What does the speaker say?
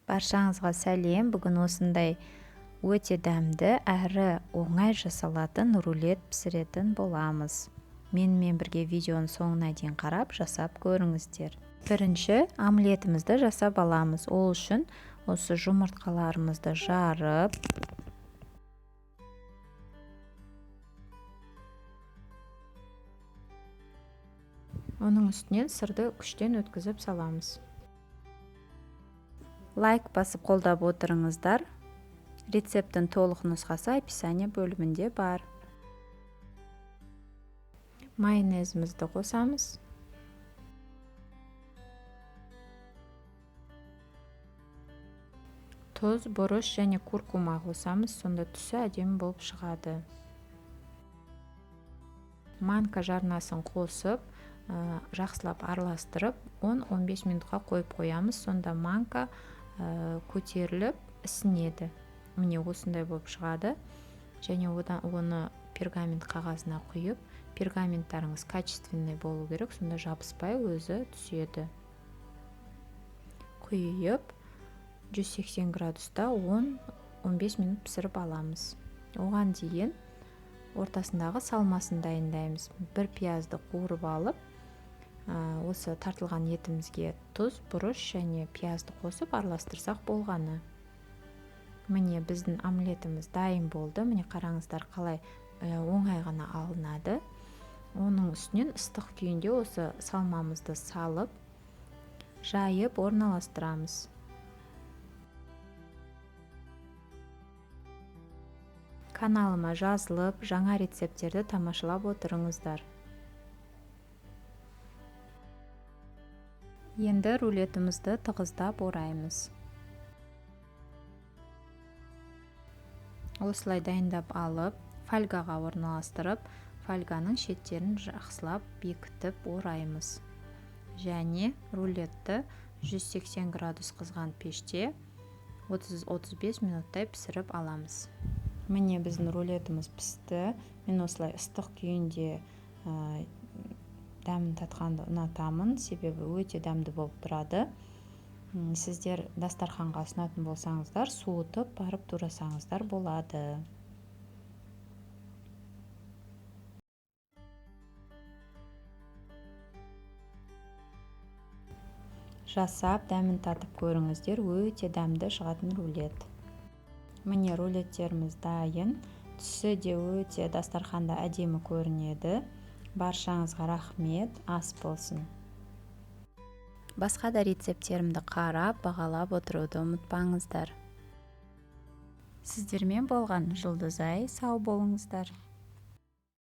Баршаңызға сәлем. Бүгін осындай өте дәмді әрі оңай жасалатын рулет пісіретін боламыз. Менімен бірге видеоның соңына дейін қарап жасап көріңіздер. Бірінші омлетімізді жасап аламыз. Ол үшін осы жұмыртқаларымызды жарып, оның үстінен сырды күштен өткізіп саламыз. Лайк басып қолдап отырыңыздар. Рецептің толық нұсқасы описание бөлімінде бар. Майонезімізді қосамыз. Тұз, бұрыш және куркума қосамыз, сонда түсі әдемі болып шығады. Манка жарнасын қосып, жақсылап араластырып, 10-15 минутқа қойып қоямыз, сонда манка көтеріліп ісінеді. Міне осындай болып шығады. Және оны пергамент қағазына құйып, пергаменттарыңыз качественный болу керек, сонда жабыспай өзі түседі. Құйып 180 градуста 10-15 минут пісіріп аламыз. Оған дейін ортасындағы салмасын дайындаймыз. Бір пиязды қуырып алып, осы тартылған етімізге тұз, бұрыш және пиязды қосып араластырсақ болғаны. Міне біздің омлетіміз дайын болды. Міне қараңыздар қалай оңай ғана алынады. Оның үстінен ыстық күйінде осы салмамызды салып, жайып орналастырамыз. Каналыма жазылып, жаңа рецептерді тамашалап отырыңыздар. Енді рулетімізді тығыздап ораймыз. Осылай дайындап алып, фольгаға орналастырып, фольганың шеттерін жақсылап бекітіп ораймыз. Және рулетті 180 градус қызған пеште 30-35 минуттай пісіріп аламыз. Міне біздің рулетіміз пісті. Мен осылай ыстық күйінде дәмін татқанды ұнатамын, себебі өте дәмді болып тұрады. Сіздер дастарханға ұсынатын болсаңыздар, суытып барып турасаңыздар болады. Жасап, дәмін татып көріңіздер, өте дәмді шығатын рулет. Міне рулеттеріміз дайын. Түсі де өте дастарханда әдемі көрінеді. Баршаңызға рахмет, ас болсын. Басқа да рецептерімді қарап, бағалап отыруды ұмытпаңыздар. Сіздермен болған Жұлдызай, сау болыңыздар.